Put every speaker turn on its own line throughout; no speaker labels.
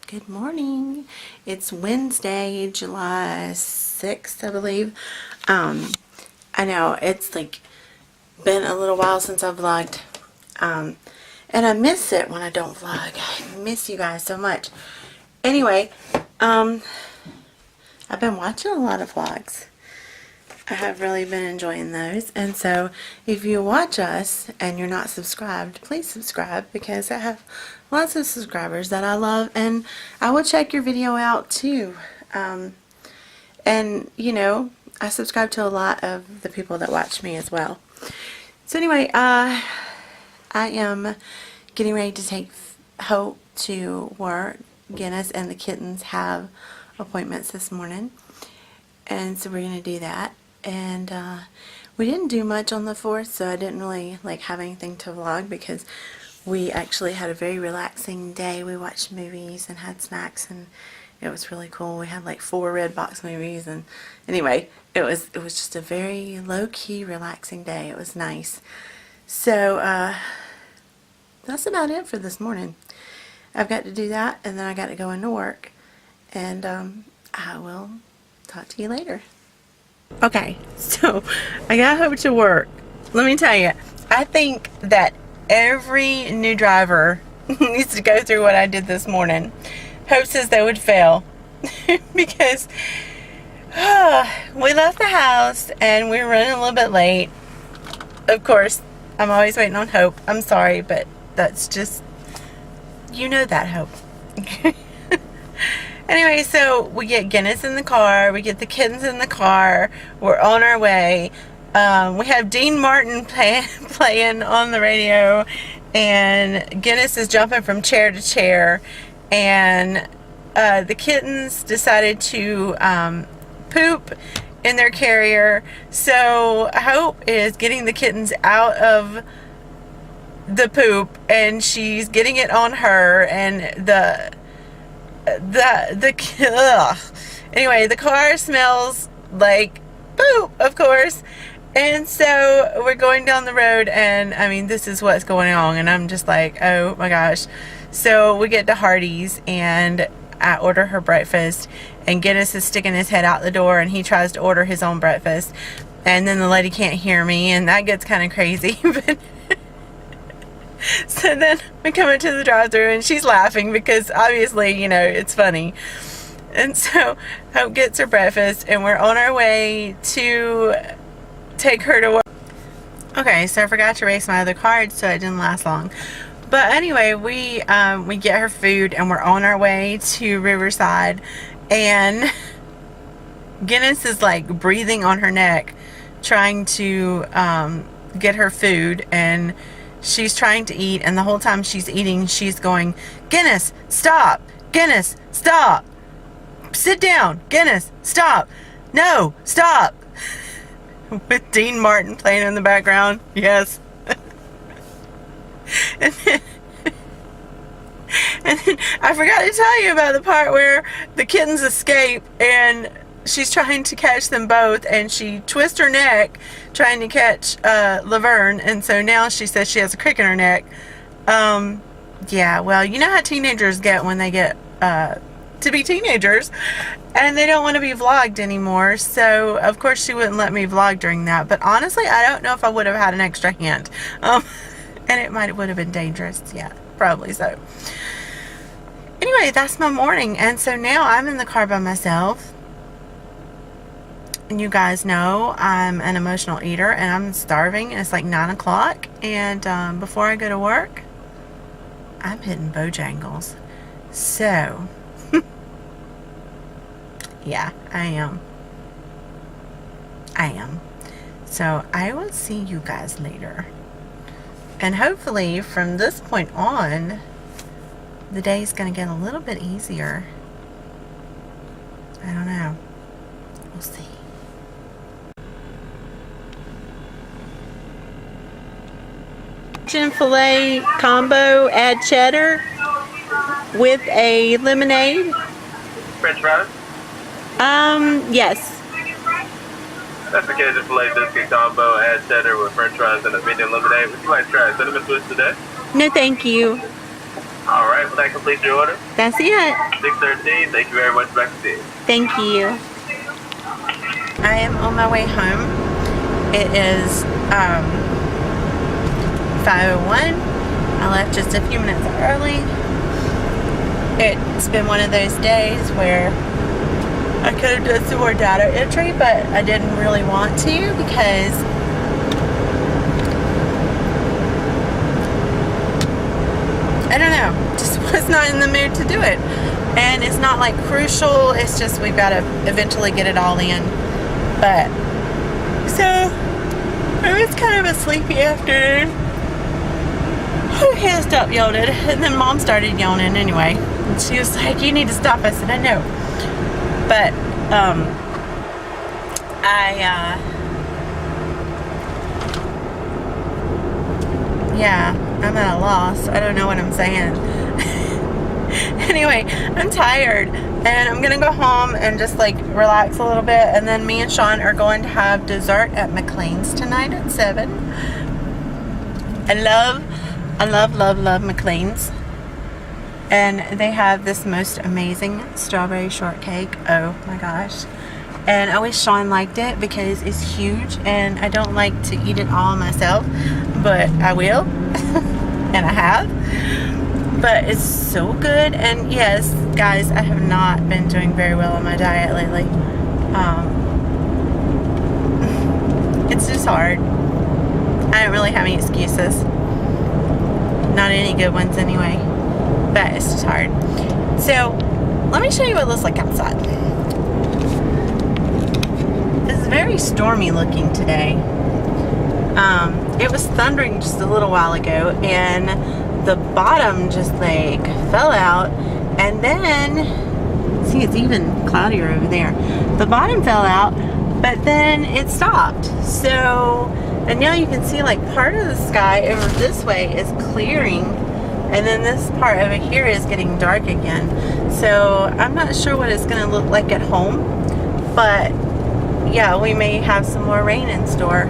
Good morning. It's Wednesday, July 6th, I believe. I know it's like been a little while since I've vlogged. And I miss it when I don't vlog. I miss you guys so much. Anyway, I've been watching a lot of vlogs. I have really been enjoying those. And so if you watch us and you're not subscribed, please subscribe, because I have lots of subscribers that I love, and I will check your video out too. And you know, I subscribe to a lot of the people that watch me as well. So anyway, I am getting ready to take Hope to work. Guinness and the kittens have appointments this morning, and so we're going to do that. And we didn't do much on the 4th, so I didn't really have anything to vlog, because we actually had a very relaxing day. We watched movies and had snacks, and it was really cool. We had 4 Redbox movies, and anyway, it was just a very low-key, relaxing day. It was nice. So that's about it for this morning. I've got to do that, and then I got to go into work, and I will talk to you later. Okay, so I got Hope to work. Let me tell you, I think that every new driver needs to go through what I did this morning. Hope says they would fail because we left the house and we were running a little bit late. Of course, I'm always waiting on Hope. I'm sorry, but that's just, you know that, Hope. Anyway, so we get Guinness in the car, we get the kittens in the car, we're on our way. We have Dean Martin playing on the radio, and Guinness is jumping from chair to chair, and the kittens decided to poop in their carrier. So Hope is getting the kittens out of the poop, and she's getting it on her, and anyway, the car smells like poop, of course. And so we're going down the road, and I mean, this is what's going on, and I'm just like, oh my gosh. So we get to Hardee's, and I order her breakfast, and Guinness is sticking his head out the door, and he tries to order his own breakfast, and then the lady can't hear me, and that gets kind of crazy. But so then we come into the drive-thru, and she's laughing because obviously, you know, it's funny. And so Hope gets her breakfast, and we're on our way to take her to work. Okay, so I forgot to erase my other card, so it didn't last long. But anyway, we get her food, and we're on our way to Riverside, and Guinness is breathing on her neck, trying to get her food, and she's trying to eat, and the whole time she's eating, she's going, Guinness, stop! Guinness, stop! Sit down! Guinness, stop! No, stop! With Dean Martin playing in the background. Yes. and then I forgot to tell you about the part where the kittens escape, and she's trying to catch them both, and she twists her neck trying to catch Laverne, and so now she says she has a crick in her neck. Yeah, well, you know how teenagers get when they get to be teenagers, and they don't want to be vlogged anymore. So of course she wouldn't let me vlog during that, but honestly I don't know if I would have had an extra hand, and it would have been dangerous. Yeah, probably so. Anyway, that's my morning, and so now I'm in the car by myself. And you guys know I'm an emotional eater, and I'm starving, and it's 9 o'clock, and before I go to work I'm hitting Bojangles. So yeah, I am. So I will see you guys later, and hopefully from this point on the day's gonna get a little bit easier. I don't know, we'll see. Chicken filet combo, add cheddar with a lemonade.
French fries?
Yes.
That's the Cajun filet biscuit combo, add cheddar with French fries and a medium lemonade. Would you like to try cinnamon twist today?
No, thank you.
All right, well, that completes your order.
That's it.
613. Thank you very much, Maxine.
Thank you. I am on my way home. It is 5:01. I left just a few minutes early. It's been one of those days where I could have done some more data entry, but I didn't really want to because I don't know, just was not in the mood to do it. And it's not like crucial, it's just we've got to eventually get it all in. But, so, it was kind of a sleepy afternoon. I can't stop yawning. And then Mom started yawning anyway. And she was like, you need to stop. I said, I know. But, yeah, I'm at a loss. I don't know what I'm saying. Anyway, I'm tired. And I'm going to go home and just like relax a little bit. And then me and Sean are going to have dessert at McLean's tonight at 7. I love McLean's. And they have this most amazing strawberry shortcake. Oh my gosh. And I wish Sean liked it because it's huge and I don't like to eat it all myself, but I will. And I have. But it's so good. And yes, guys, I have not been doing very well on my diet lately. It's just hard. I don't really have any excuses. Not any good ones anyway. But it's just hard. So, let me show you what it looks like outside. It's very stormy looking today. It was thundering just a little while ago, and the bottom just like fell out, and then, see, it's even cloudier over there. The bottom fell out, but then it stopped. So, and now you can see like part of the sky over this way is clearing. And then this part over here is getting dark again. So I'm not sure what it's going to look like at home. But yeah, we may have some more rain in store.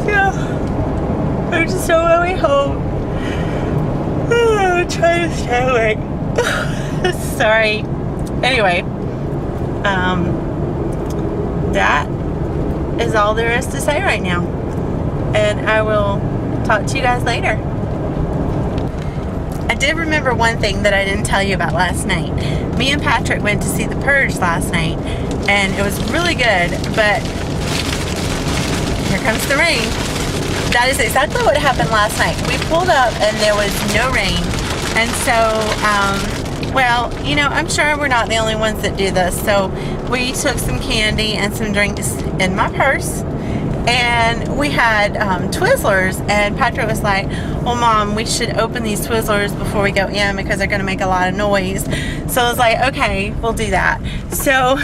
Yeah. I'm just on my way home. I'm trying to stay awake. Sorry. Anyway. That is all there is to say right now. And I will talk to you guys later. I did remember one thing that I didn't tell you about last night. Me and Patrick went to see The Purge last night, and it was really good, but here comes the rain. That is exactly what happened last night. We pulled up and there was no rain, and so, well, you know, I'm sure we're not the only ones that do this, so we took some candy and some drinks in my purse. And we had Twizzlers, and Patrick was like, well, Mom, we should open these Twizzlers before we go in because they're going to make a lot of noise. So I was like, okay, we'll do that. So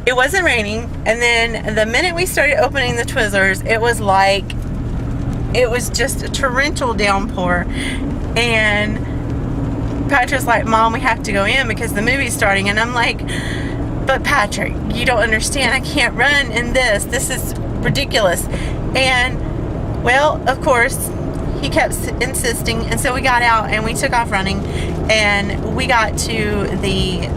it wasn't raining, and then the minute we started opening the Twizzlers, it was like, it was just a torrential downpour. And Patrick's like, Mom, we have to go in because the movie's starting. And I'm like, but Patrick, you don't understand. I can't run in this. This is ridiculous. And, well, of course, he kept insisting. And so we got out and we took off running. And we got to the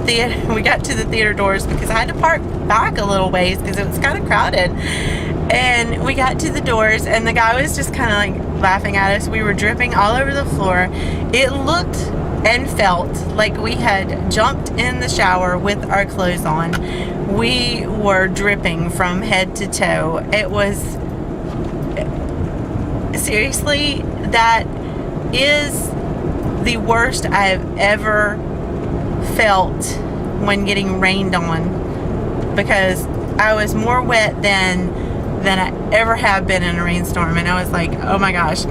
theater doors because I had to park back a little ways because it was kind of crowded. And we got to the doors and the guy was just kind of like laughing at us. We were dripping all over the floor. It looked and felt like we had jumped in the shower with our clothes on. We were dripping from head to toe. It was, seriously, that is the worst I've ever felt when getting rained on, because I was more wet than I ever have been in a rainstorm, and I was like, oh my gosh.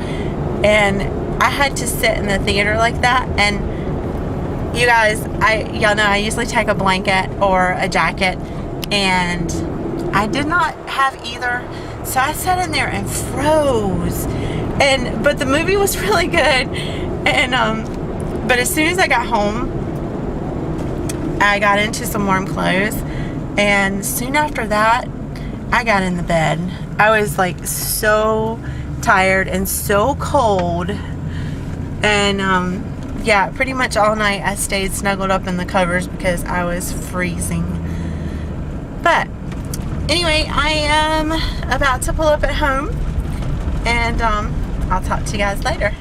And I had to sit in the theater like that. And you guys, y'all know I usually take a blanket or a jacket, and I did not have either, so I sat in there and froze. But the movie was really good, and but as soon as I got home, I got into some warm clothes, and soon after that, I got in the bed. I was like so tired and so cold And yeah, pretty much all night I stayed snuggled up in the covers because I was freezing. But anyway, I am about to pull up at home, and I'll talk to you guys later.